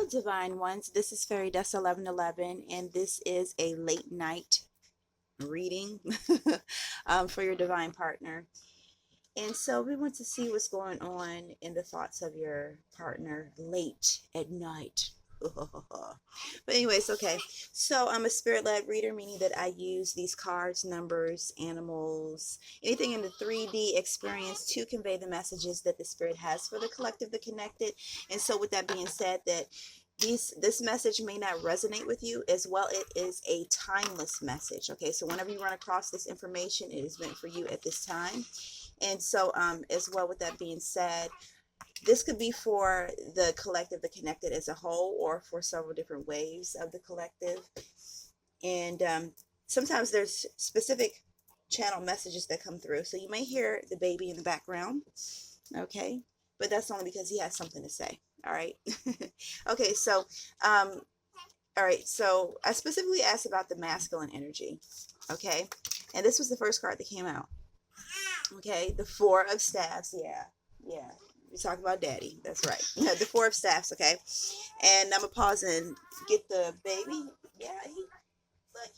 Hello, Divine Ones. This is Fairy Dust 1111, and this is a late night reading for your divine partner. And so we want to see what's going on in the thoughts of your partner late at night. But anyways, okay. So I'm a spirit-led reader, meaning that I use these cards, numbers, animals, anything in the 3D experience to convey the messages that the spirit has for the collective, the connected. And so with that being said, that this message may not resonate with you as well. It is a timeless message. Okay, so whenever you run across this information, it is meant for you at this time. And so as well, with that being said, this could be for the collective, the connected as a whole, or for several different waves of the collective. And sometimes there's specific channel messages that come through. So you may hear the baby in the background, okay? But that's only because he has something to say, all right? Okay, so, all right, so I specifically asked about the masculine energy, okay? And this was the first card that came out. Okay, the Four of Staffs. Yeah. We're talking about daddy. That's right. The Four of Staffs. Okay, and I'm gonna pause and get the baby. Yeah, look.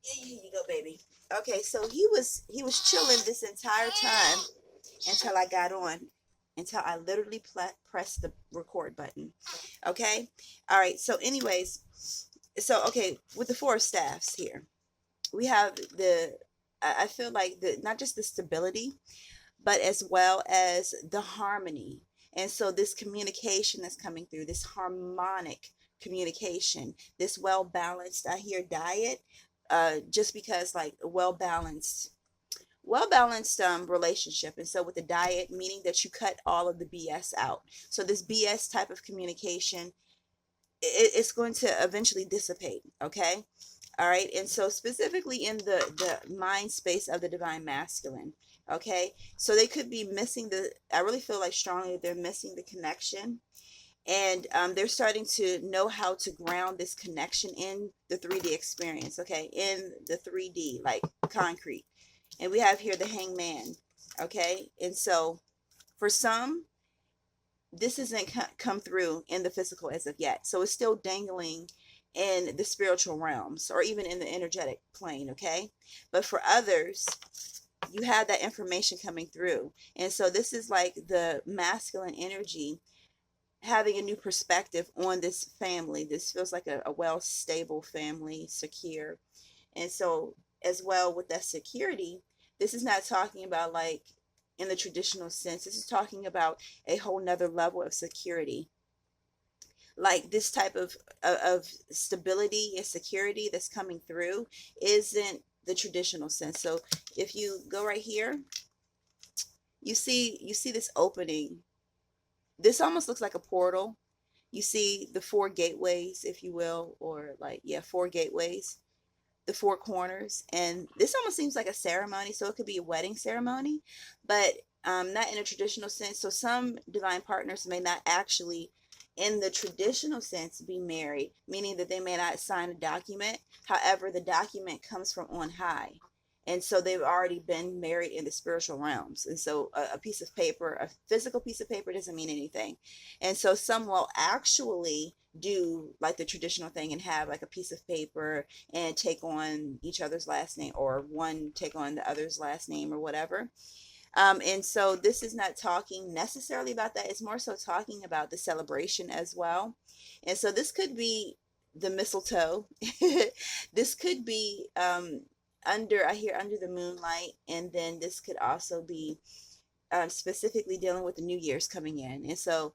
Here you go, baby. Okay, so he was chilling this entire time until I got on, until I literally pressed the record button. Okay, all right. So, anyways, so okay, with the Four of Staffs here, we have the. I feel like the not just the stability, but as well as the harmony. And so this communication that's coming through, this harmonic communication, this well balanced, I hear diet, just because like well balanced relationship. And so with the diet, meaning that you cut all of the BS out. So this BS type of communication, it's going to eventually dissipate. Okay. All right. And so specifically in the mind space of the divine masculine. Okay. So they could be missing I really feel like strongly they're missing the connection. And they're starting to know how to ground this connection in the 3D experience. Okay. In the 3D, like concrete. And we have here the hangman. Okay. And so for some, this hasn't come through in the physical as of yet. So it's still dangling in the spiritual realms or even in the energetic plane, okay? But for others, you have that information coming through. And so this is like the masculine energy having a new perspective on this family. This feels like a well stable family, secure. And so as well with that security, this is not talking about like in the traditional sense. This is talking about a whole nother level of security. Like this type of stability and security that's coming through isn't the traditional sense. So if you go right here, you see this opening. This almost looks like a portal. You see the four gateways, if you will, or like, yeah, four gateways, the four corners. And this almost seems like a ceremony. So it could be a wedding ceremony, but not in a traditional sense. So some divine partners may not actually, in the traditional sense, be married, meaning that they may not sign a document. However, the document comes from on high. And so they've already been married in the spiritual realms. And so a piece of paper, a physical piece of paper doesn't mean anything. And so some will actually do like the traditional thing and have like a piece of paper and take on each other's last name, or one take on the other's last name or whatever. And so this is not talking necessarily about that. It's more so talking about the celebration as well. And so this could be the mistletoe. This could be I hear under the moonlight. And then this could also be specifically dealing with the New Year's coming in. And so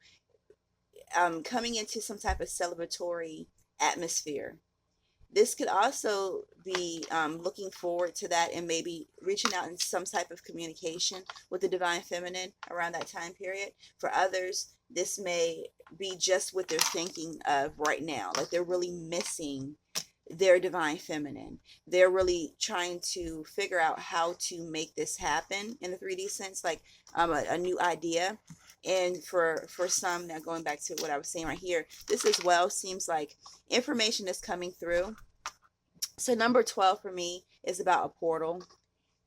coming into some type of celebratory atmosphere. This could also be looking forward to that and maybe reaching out in some type of communication with the divine feminine around that time period. For others, this may be just what they're thinking of right now. Like they're really missing their divine feminine. They're really trying to figure out how to make this happen in the 3D sense, like a new idea. And for some, now going back to what I was saying right here, this as well seems like information is coming through. So number 12 for me is about a portal,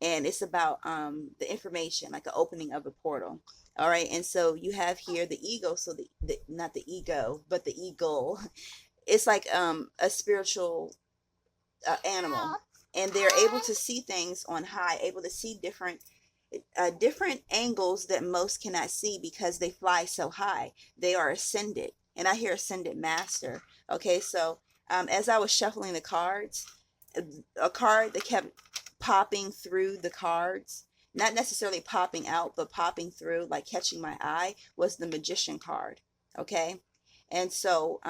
and it's about the information, like the opening of a portal. All right. And so you have here the ego. So the not the ego, but the eagle. It's like a spiritual animal, and they're able to see things on high, able to see different angles that most cannot see because they fly so high. They are ascended, and I hear ascended master. Okay, so as I was shuffling the cards, a card that kept popping through the cards, not necessarily popping out, but popping through, like catching my eye, was the magician card. Okay, and so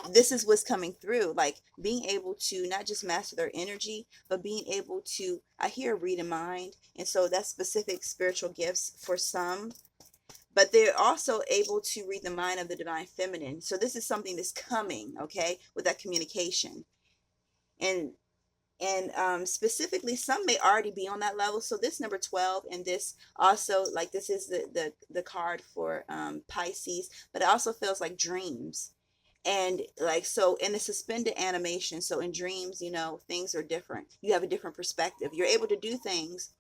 this is what's coming through, like being able to not just master their energy, but being able to, I hear read a mind. And so that's specific spiritual gifts for some, but they're also able to read the mind of the divine feminine. So this is something that's coming, okay, with that communication. And specifically, some may already be on that level. So this number 12, and this also, like, this is the card for Pisces, but it also feels like dreams. And like, so in the suspended animation, so in dreams, you know, things are different. You have a different perspective. You're able to do things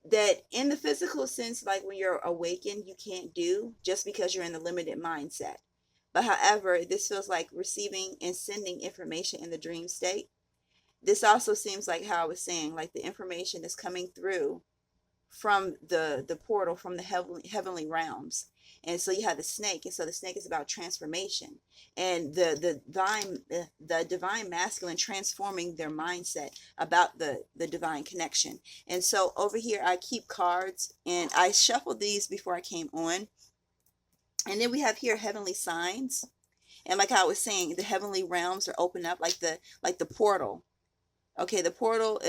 that in the physical sense, like when you're awakened, you can't do just because you're in the limited mindset. But however, this feels like receiving and sending information in the dream state. This also seems like how I was saying, like the information is coming through from the portal, from the heavenly realms. And so you have the snake, and so the snake is about transformation, and the divine masculine transforming their mindset about the divine connection. And so over here I keep cards, and I shuffled these before I came on. And then we have here heavenly signs, and like I was saying, the heavenly realms are open up, like the portal. Okay, the portal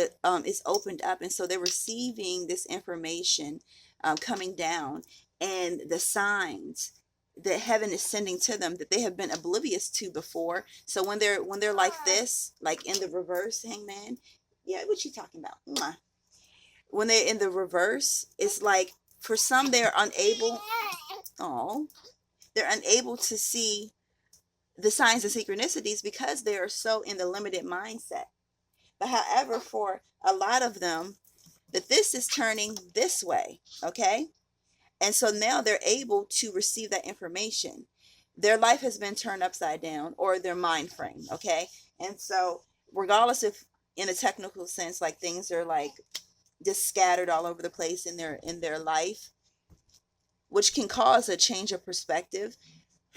is opened up, and so they're receiving this information coming down, and the signs that heaven is sending to them that they have been oblivious to before. So when they're like this, like in the reverse, hangman, yeah, what you talking about? Mwah. When they're in the reverse, it's like for some they're unable. Oh, they're unable to see the signs and synchronicities because they are so in the limited mindset. But however, for a lot of them, that this is turning this way, okay? And so now they're able to receive that information. Their life has been turned upside down, or their mind frame, okay? And so regardless if in a technical sense, like things are like just scattered all over the place in their life, which can cause a change of perspective,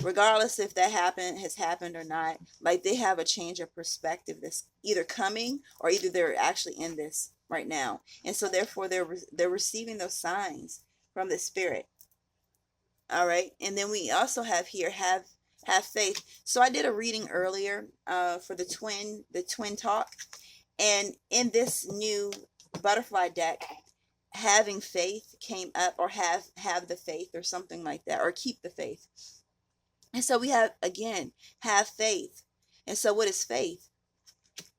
regardless if that has happened or not, like they have a change of perspective that's either coming, or either they're actually in this right now. And so therefore they're receiving those signs from the spirit. All right. And then we also have here, have faith. So I did a reading earlier for the twin talk, and in this new butterfly deck, having faith came up, or have the faith, or something like that, or keep the faith. And so we have, again, have faith. And so what is faith?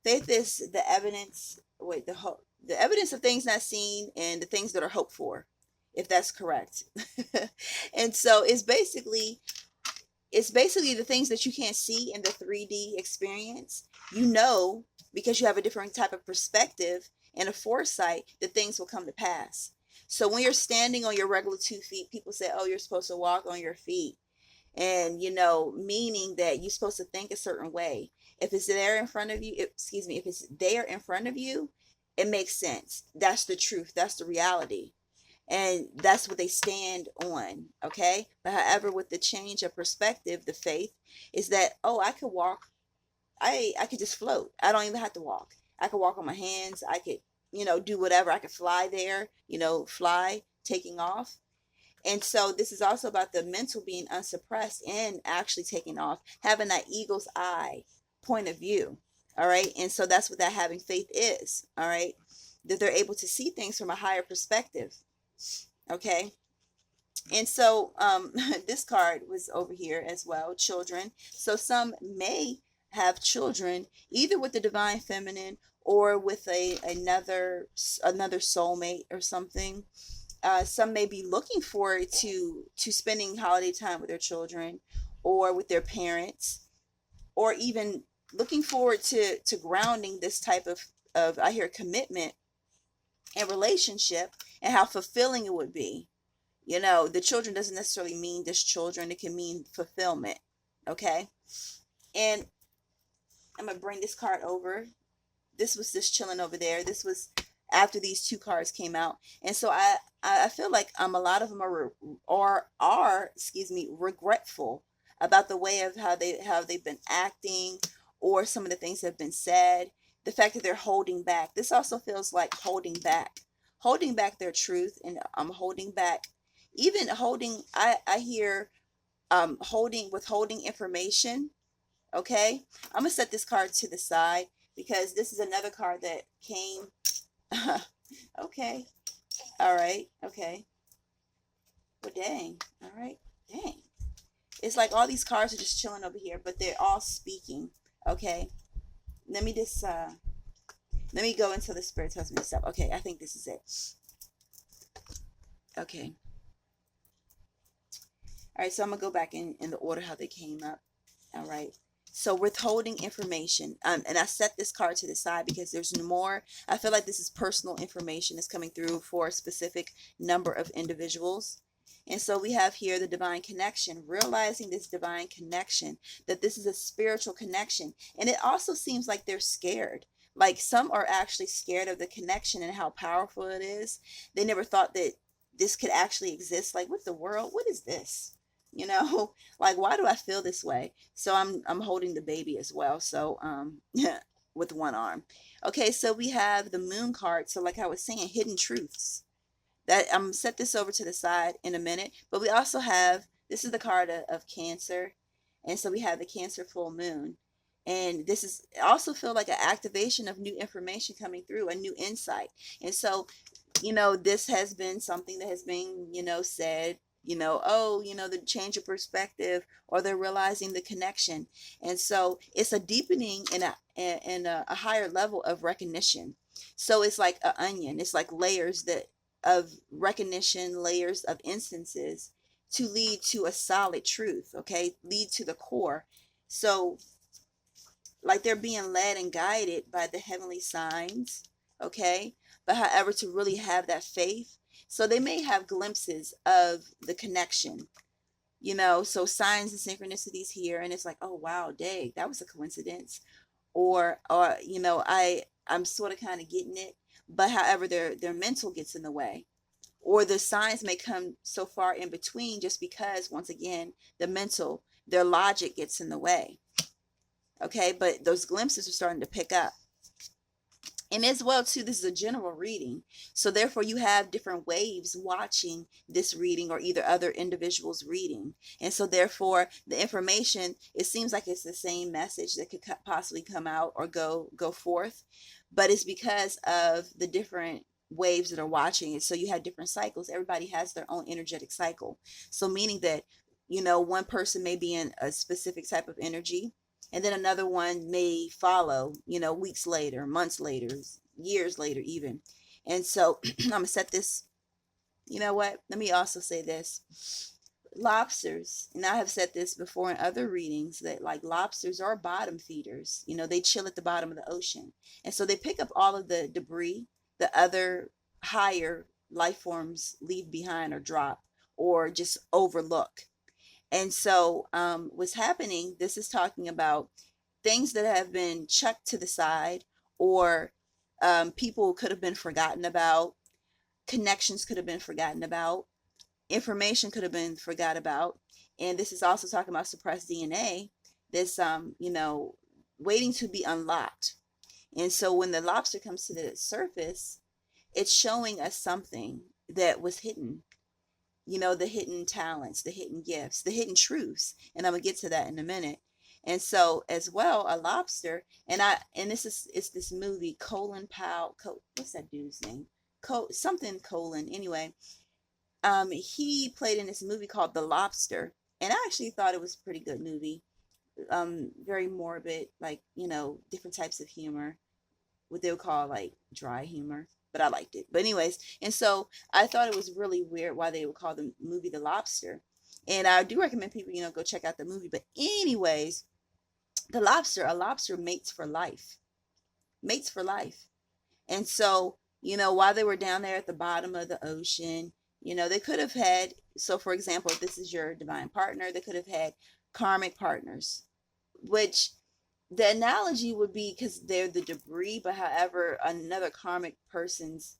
Faith is the evidence, the evidence of things not seen, and the things that are hoped for, if that's correct. And so it's basically the things that you can't see in the 3D experience, you know, because you have a different type of perspective and a foresight that things will come to pass. So when you're standing on your regular 2 feet, people say, oh, you're supposed to walk on your feet. And, you know, meaning that you're supposed to think a certain way. If it's there in front of you, if it's there in front of you, it makes sense. That's the truth. That's the reality. And that's what they stand on. Okay. But however, with the change of perspective, the faith is that, oh, I could walk. I could just float. I don't even have to walk. I could walk on my hands. I could, you know, do whatever. I could fly there, you know, fly, taking off. And so this is also about the mental being unsuppressed and actually taking off, having that eagle's eye point of view. All right. And so that's what that having faith is. All right. That they're able to see things from a higher perspective. Okay. And so this card was over here as well, children. So some may have children either with the divine feminine or with another soulmate or something. Some may be looking forward to spending holiday time with their children or with their parents, or even looking forward to grounding this type of I hear commitment and relationship, and how fulfilling it would be. You know, the children doesn't necessarily mean just children. It can mean fulfillment. Okay. And I'm going to bring this card over. This was just chilling over there. This was after these two cards came out. And so I feel like a lot of them are excuse me, regretful about the way of how they've been acting, or some of the things that have been said. The fact that they're holding back. This also feels like holding back their truth, and holding back, even holding. I hear withholding information. Okay, I'm gonna set this card to the side because this is another card that came. Okay, all right, okay. Well, dang, all right, dang. It's like all these cards are just chilling over here, but they're all speaking. Okay, let me just let me go until the spirit tells me to stop. Okay, I think this is it. Okay, all right. So I'm gonna go back in the order how they came up. All right. So withholding information, and I set this card to the side because there's more. I feel like this is personal information that's coming through for a specific number of individuals. And so we have here the divine connection, realizing this divine connection, that this is a spiritual connection. And it also seems like they're scared. Like some are actually scared of the connection and how powerful it is. They never thought that this could actually exist. Like, what the world? What is this? You know, like, why do I feel this way? So I'm holding the baby as well. So with one arm. Okay, so we have the moon card. So like I was saying, hidden truths. That I'm gonna set this over to the side in a minute. But we also have, this is the card of Cancer. And so we have the Cancer full moon. And this is also feel like an activation of new information coming through, a new insight. And so, you know, this has been something that has been, you know, said, you know, oh, you know, the change of perspective, or they're realizing the connection. And so it's a deepening and a higher level of recognition. So it's like an onion. It's like layers that of recognition, layers of instances to lead to a solid truth. Okay, lead to the core. So like they're being led and guided by the heavenly signs. Okay, but however, to really have that faith, so they may have glimpses of the connection, you know, so signs and synchronicities here, and it's like, oh wow, dang, that was a coincidence. Or you know, I'm sort of kind of getting it, but however, their mental gets in the way, or the signs may come so far in between, just because once again the mental, their logic gets in the way. Okay, but those glimpses are starting to pick up. And as well too, this is a general reading, so therefore you have different waves watching this reading, or either other individuals reading. And so therefore the information, it seems like it's the same message that could possibly come out or go forth, but it's because of the different waves that are watching it. So you have different cycles. Everybody has their own energetic cycle, so meaning that, you know, one person may be in a specific type of energy, and then another one may follow, you know, weeks later, months later, years later even. And so I'm gonna set this, you know what, let me also say this. Lobsters, and I have said this before in other readings, that like lobsters are bottom feeders. You know, they chill at the bottom of the ocean, and so they pick up all of the debris the other higher life forms leave behind or drop or just overlook. And so, what's happening, this is talking about things that have been chucked to the side, or people could have been forgotten about, connections could have been forgotten about, information could have been forgot about. And this is also talking about suppressed DNA, this, you know, waiting to be unlocked. And so when the lobster comes to the surface, it's showing us something that was hidden, you know, the hidden talents, the hidden gifts, the hidden truths. And I'm gonna get to that in a minute. And so as well, a lobster, and this is, it's this movie, Colin Powell, what's that dude's name? Something Colin. Anyway, he played in this movie called The Lobster, and I actually thought it was a pretty good movie. Very morbid, like, you know, different types of humor, what they would call like dry humor, but I liked it. But anyways, and so I thought it was really weird why they would call the movie The Lobster. And I do recommend people, you know, go check out the movie. But anyways, the lobster, a lobster mates for life. Mates for life. And so, you know, while they were down there at the bottom of the ocean, You know, they could have had, so for example, if this is your divine partner, they could have had karmic partners, which the analogy would be because they're the debris, but however, another karmic person's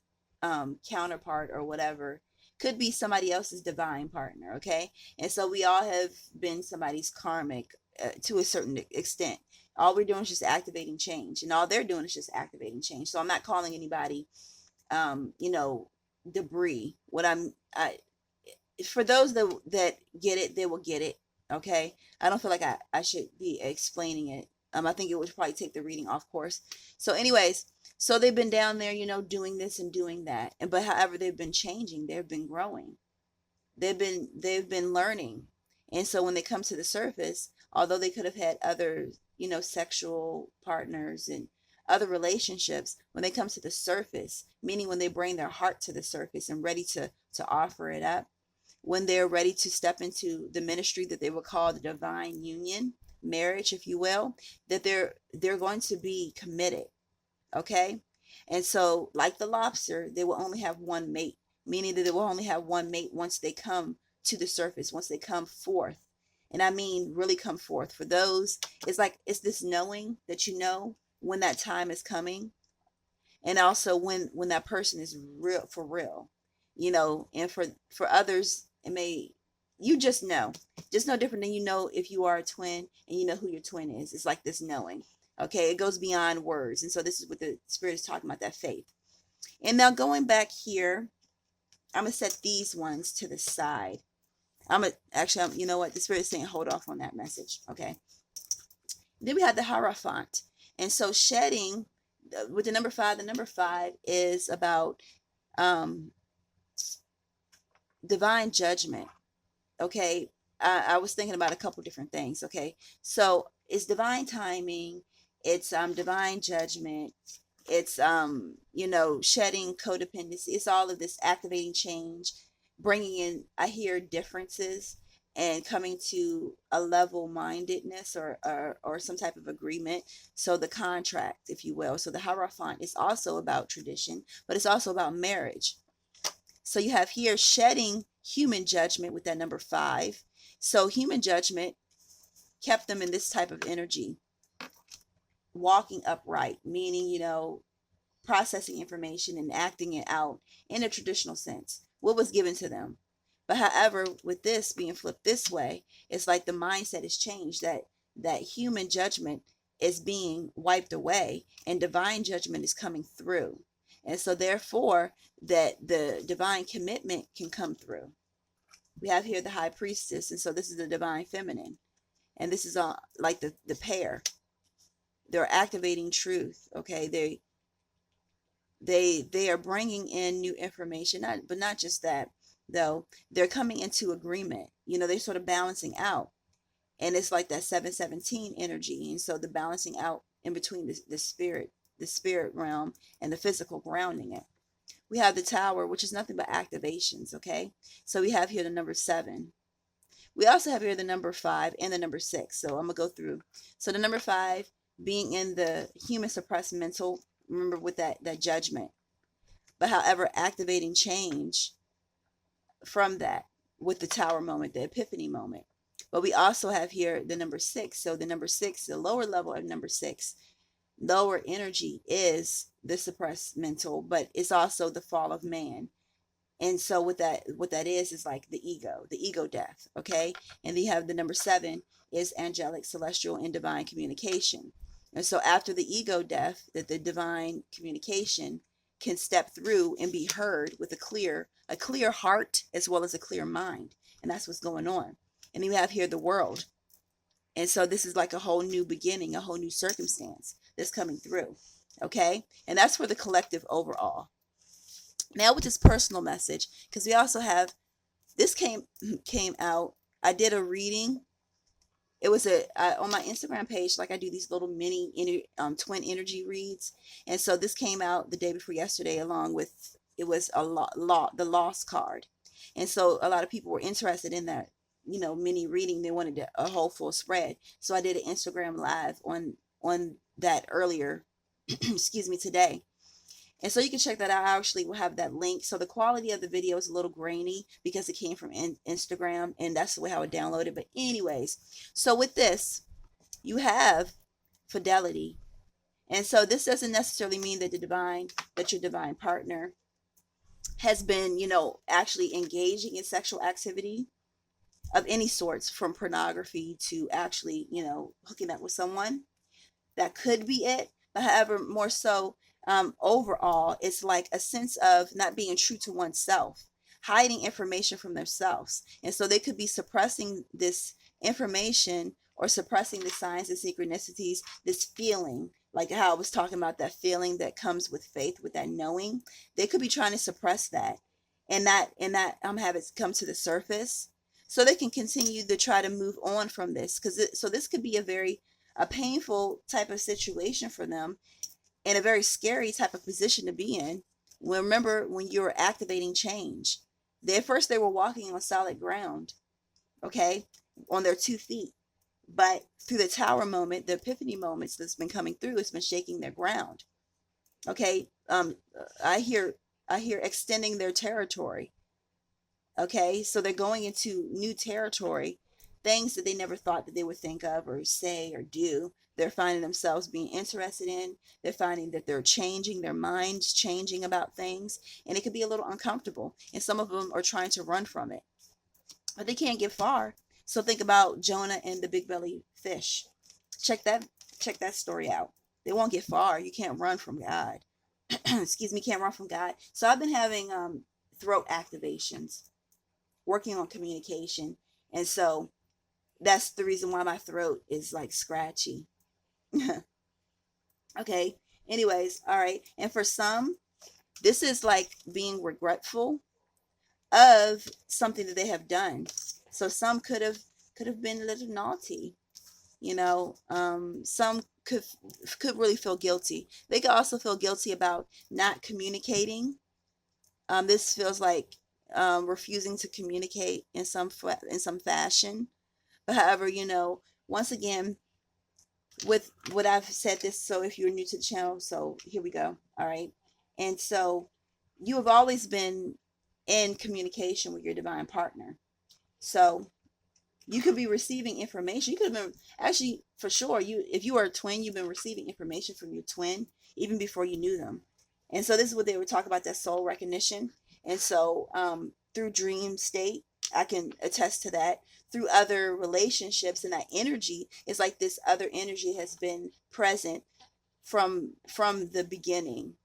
counterpart or whatever could be somebody else's divine partner, okay? And so we all have been somebody's karmic to a certain extent. All we're doing is just activating change, and all they're doing is just activating change. So I'm not calling anybody, you know, debris. For those that get it, they will get it. Okay. I don't feel like I should be explaining it. I think it would probably take the reading off course. So anyways, so they've been down there, you know, doing this and doing that. And but however they've been changing, they've been growing. They've been learning. And so when they come to the surface, although they could have had other, you know, sexual partners and other relationships, when they come to the surface, meaning when they bring their heart to the surface and ready to offer it up, when they're ready to step into the ministry that they would call the divine union, marriage, if you will, that they're going to be committed. Okay. And so, like the lobster, they will only have one mate, meaning that they will only have one mate once they come to the surface, once they come forth. And I mean, really come forth. For those, it's like, it's this knowing that you know when that time is coming, and also when that person is real, for real, you know. And for others, it may, you just no different than, you know, if you are a twin and you know who your twin is. It's like this knowing. Okay, it goes beyond words. And so this is what the spirit is talking about, that faith. And now going back here, I'm gonna set these ones to the side. You know what, the spirit is saying hold off on that message. Okay, then we have the Hierophant. And so shedding, with the number five is about um divine judgment. Okay, I was thinking about a couple different things. Okay, so it's divine timing, it's divine judgment, it's you know, shedding codependency. It's all of this activating change, bringing in, I hear, differences, and coming to a level mindedness, or some type of agreement. So the contract, if you will. So the Hierophant is also about tradition, but it's also about marriage. So you have here shedding human judgment with that number five. So human judgment kept them in this type of energy, walking upright, meaning, you know, processing information and acting it out in a traditional sense, what was given to them. But however, with this being flipped this way, it's like the mindset is changed, that human judgment is being wiped away and divine judgment is coming through. And so therefore, that the divine commitment can come through. We have here the high priestess, and so this is the divine feminine, and this is like the pair. They're activating truth. Okay, they are bringing in new information, but not just that, though. They're coming into agreement. You know, they're sort of balancing out, and it's like that 717 energy. And so the balancing out in between the spirit realm and the physical, grounding it. We have the tower, which is nothing but activations. Okay, so we have here the number 7. We also have here the number 5 and the number 6. So I'm gonna go through. So the number 5 being in the human suppressed mental, remember, with that judgment, but however activating change from that with the tower moment, the epiphany moment. But we also have here the number 6. So the number 6, the lower level of number 6, lower energy, is the suppressed mental, but it's also the fall of man. And so what that is like the ego death. Okay, and then you have the number 7 is angelic, celestial, and divine communication. And so after the ego death, that the divine communication can step through and be heard with a clear heart as well as a clear mind. And that's what's going on. And then you have here the world. And so this is like a whole new beginning, a whole new circumstance that's coming through. Okay, and that's for the collective overall. Now with this personal message, because we also have, this came out, I did a reading. It was on my Instagram page, like I do these little mini twin energy reads. And so this came out the day before yesterday, along with, it was the lost card. And so a lot of people were interested in that, you know, mini reading. They wanted a whole full spread. So I did an Instagram live on that earlier, excuse me, today. And so you can check that out. I actually will have that link. So the quality of the video is a little grainy because it came from Instagram, and that's the way I would download it. But anyways, so with this, you have fidelity. And so this doesn't necessarily mean that your divine partner has been, actually engaging in sexual activity of any sorts, from pornography to actually, hooking up with someone. That could be it. But however, more so, overall, it's like a sense of not being true to oneself, hiding information from themselves. And so they could be suppressing this information or suppressing the signs and synchronicities, this feeling, like how I was talking about, that feeling that comes with faith, with that knowing. They could be trying to suppress that, and that have it come to the surface, so they can continue to try to move on from this. So this could be a painful type of situation for them, and a very scary type of position to be in. Remember, when you're activating change, at first they were walking on solid ground, okay, on their 2 feet. But through the tower moment, the epiphany moments that's been coming through, it's been shaking their ground. Okay. I hear extending their territory. Okay. So they're going into new territory, things that they never thought that they would think of or say or do. They're finding themselves being interested in. They're finding that they're changing, their minds changing about things, and it could be a little uncomfortable. And some of them are trying to run from it, but they can't get far. So think about Jonah and the big belly fish. Check that story out. They won't get far. You can't run from God. Excuse me, can't run from God. So I've been having throat activations, working on communication, and so that's the reason why my throat is like scratchy. Okay. Anyways, all right. And for some, this is like being regretful of something that they have done. So some could have been a little naughty, some could really feel guilty. They could also feel guilty about not communicating. This feels like refusing to communicate in some fashion. But however, once again, with what I've said this, so if you're new to the channel, so here we go. All right. And so you have always been in communication with your divine partner. So you could be receiving information. You could have been, actually, for sure, if you are a twin, you've been receiving information from your twin even before you knew them. And so this is what they were talking about, that soul recognition. And so through dream state, I can attest to that. Through other relationships, and that energy is like this other energy has been present from the beginning,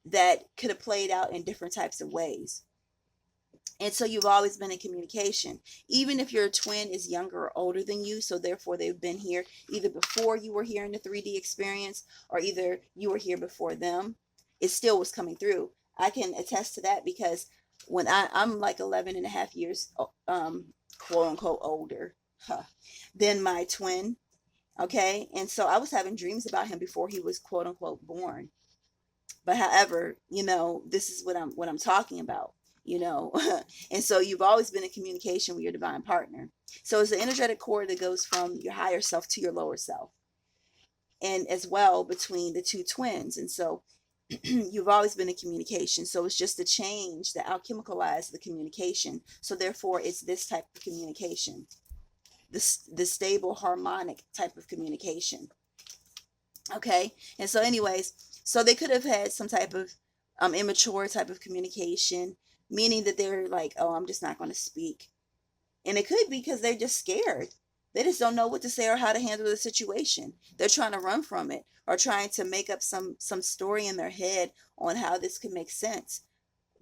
that could have played out in different types of ways. And so you've always been in communication, even if your twin is younger or older than you. So therefore, they've been here either before you were here in the 3D experience, or either you were here before them. It still was coming through. I can attest to that, because when I'm like 11 and a half years, quote unquote, older than my twin. Okay. And so I was having dreams about him before he was, quote unquote, born. But however, this is what I'm talking about, and so you've always been in communication with your divine partner. So it's the energetic cord that goes from your higher self to your lower self, and as well between the two twins. And so you've always been in communication. So it's just the change that alchemicalized the communication. So therefore, it's this type of communication, the stable harmonic type of communication. Okay. And so anyways, so they could have had some type of immature type of communication, meaning that they're like, oh, I'm just not going to speak. And it could be because they're just scared. They just don't know what to say or how to handle the situation. They're trying to run from it, or trying to make up some story in their head on how this could make sense.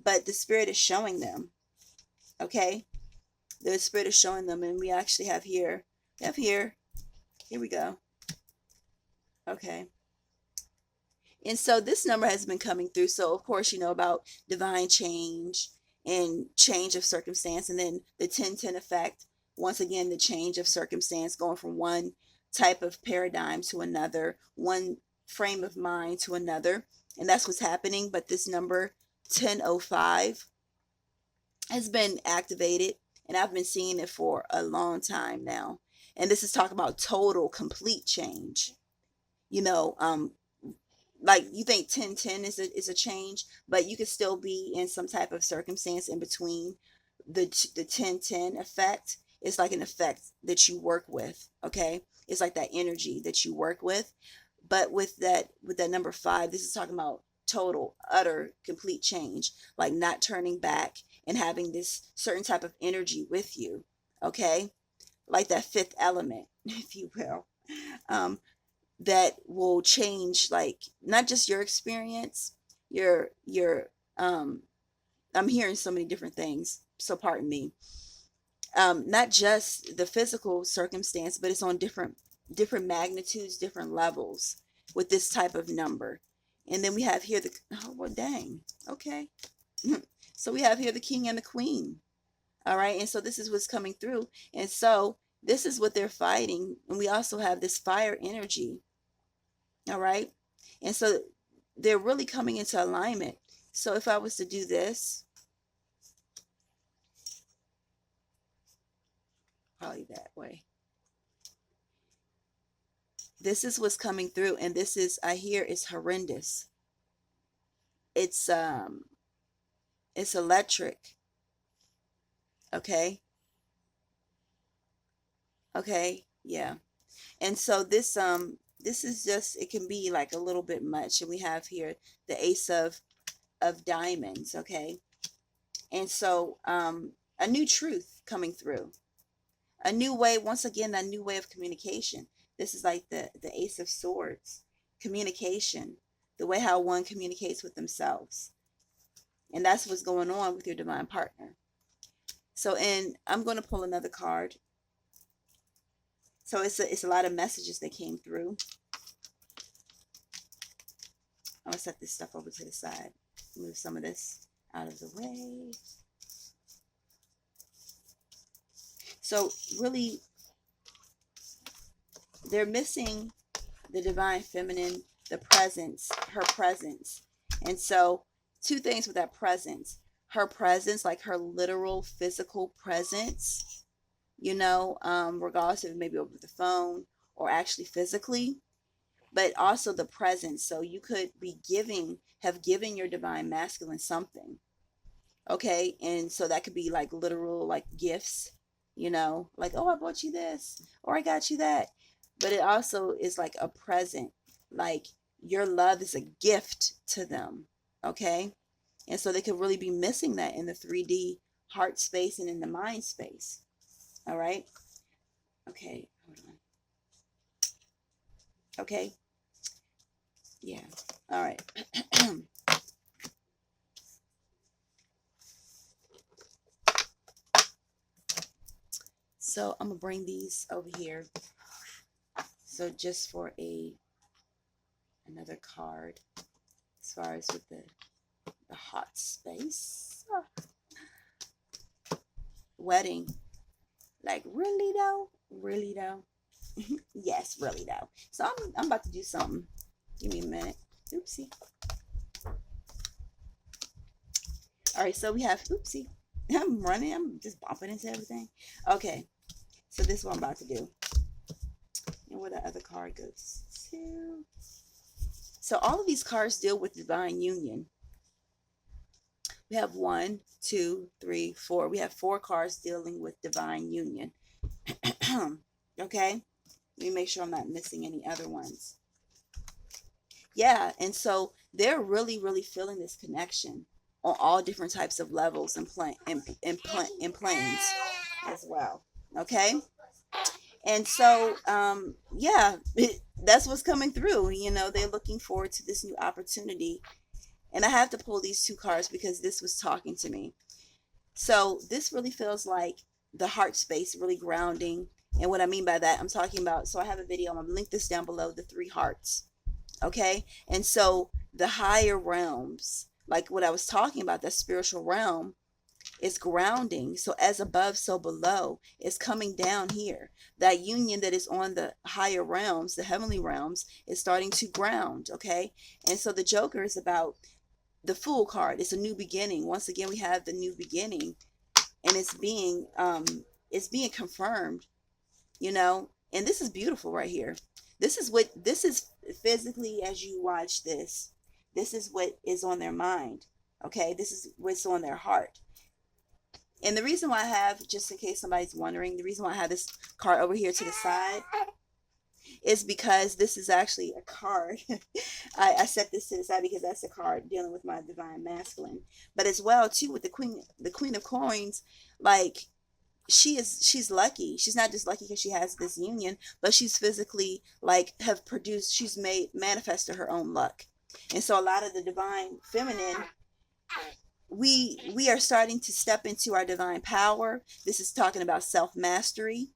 But the spirit is showing them. Okay. The spirit is showing them. And we actually have here, here we go. Okay. And so this number has been coming through. So of course, about divine change and change of circumstance. And then the 10-10 effect. Once again, the change of circumstance, going from one type of paradigm to another, one frame of mind to another. And that's what's happening. But this number 1005 has been activated, and I've been seeing it for a long time now. And this is talking about total, complete change. like you think 10-10 is a change, but you could still be in some type of circumstance in between the 10-10 effect. It's like an effect that you work with, okay? It's like that energy that you work with. But with that number 5, this is talking about total, utter, complete change, like not turning back and having this certain type of energy with you, okay? Like that fifth element, if you will. Um, that will change, like not just your experience, your I'm hearing so many different things, so pardon me. Not just the physical circumstance, but it's on different magnitudes, different levels with this type of number. And then we have here the, oh well, dang, okay. So we have here the king and the queen. All right, and so this is what's coming through, and so this is what they're fighting. And we also have this fire energy. All right, and so they're really coming into alignment. So if I was to do this, probably that way, this is what's coming through, and this is, I hear, is horrendous. It's it's electric. Okay, okay, yeah. And so this is just, it can be like a little bit much. And we have here the ace of diamonds. Okay, and so a new truth coming through, a new way, once again, a new way of communication. This is like the ace of swords, communication, the way how one communicates with themselves. And that's what's going on with your divine partner. So, and I'm going to pull another card. So it's a lot of messages that came through. I'm going to set this stuff over to the side. Move some of this out of the way. So really, they're missing the divine feminine, the presence, her presence. And so two things with that presence. Her presence, like her literal physical presence, you know, regardless of maybe over the phone or actually physically, but also the presence. So you could be have given your divine masculine something. Okay. And so that could be like literal, like gifts, you know, like, oh, I bought you this, or I got you that. But it also is like a present, like your love is a gift to them. Okay. And so they could really be missing that in the 3D heart space and in the mind space. All right. Okay. Hold on. Okay. Yeah. All right. So I'm gonna bring these over here. So just for another card, as far as with the hot space. Wedding. Like, really though? Really though? Yes, really though. So I'm about to do something. Give me a minute. Oopsie. All right, so we have, oopsie. I'm running. I'm just bumping into everything. Okay, so this is what I'm about to do. And where the other card goes to. So all of these cards deal with divine union. We have 1, 2, 3, 4. We have 4 cards dealing with divine union. Okay, let me make sure I'm not missing any other ones. Yeah, and so they're really, really feeling this connection on all different types of levels and planes as well. Okay, and so yeah, that's what's coming through. You know, they're looking forward to this new opportunity. And I have to pull these 2 cards because this was talking to me. So this really feels like the heart space, really grounding. And what I mean by that, I'm talking about, so I have a video, I'm going to link this down below, the 3 hearts. Okay. And so the higher realms, like what I was talking about, that spiritual realm is grounding. So as above, so below, is coming down here. That union that is on the higher realms, the heavenly realms, is starting to ground. Okay. And so the Joker is about the Fool card. It's a new beginning. Once again, we have the new beginning, and it's being confirmed, you know. And this is beautiful right here. this is physically, as you watch this is what is on their mind. Okay, this is what's on their heart. And the reason why I have, just in case somebody's wondering, the reason why I have this card over here to the side is because this is actually a card. I set this to the side because that's a card dealing with my divine masculine. But as well too with the queen of coins, like she's lucky. She's not just lucky because she has this union, but she's physically like have produced, she's made manifested her own luck. And so a lot of the divine feminine, we are starting to step into our divine power. This is talking about self-mastery.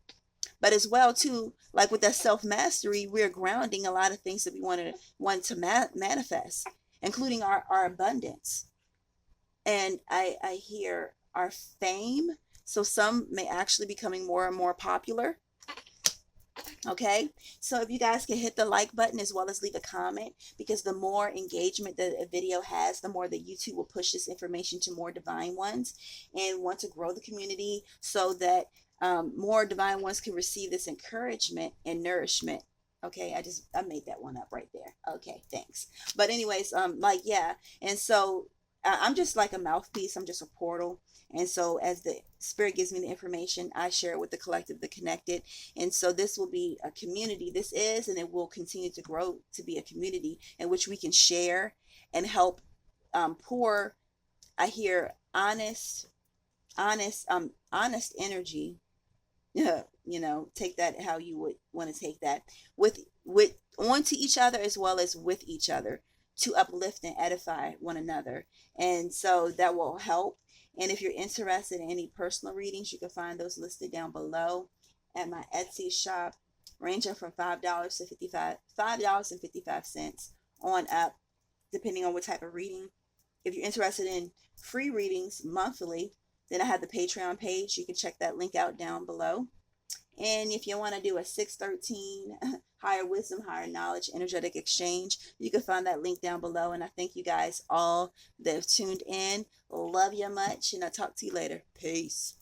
But as well too, like with that self-mastery, we're grounding a lot of things that we want to manifest, including our abundance. And I hear our fame. So some may actually be becoming more and more popular. Okay, so if you guys can hit the like button as well as leave a comment, because the more engagement that a video has, the more that YouTube will push this information to more divine ones and want to grow the community so that more divine ones can receive this encouragement and nourishment. Okay, I made that one up right there. Okay, thanks. But anyways, like, yeah, and so I'm just like a mouthpiece. I'm just a portal. And so as the spirit gives me the information, I share it with the collective, the connected. And so this will be a community. This is, and it will continue to grow to be a community in which we can share and help pour. I hear honest energy. You know, take that how you would want to take that with onto each other as well as with each other to uplift and edify one another. And so that will help. And if you're interested in any personal readings, you can find those listed down below at my Etsy shop, ranging from $5 to $5.55 on up, depending on what type of reading. If you're interested in free readings monthly, then I have the Patreon page. You can check that link out down below. And if you want to do a 613 higher wisdom, higher knowledge, energetic exchange, you can find that link down below. And I thank you guys all that have tuned in. Love you much. And I'll talk to you later. Peace.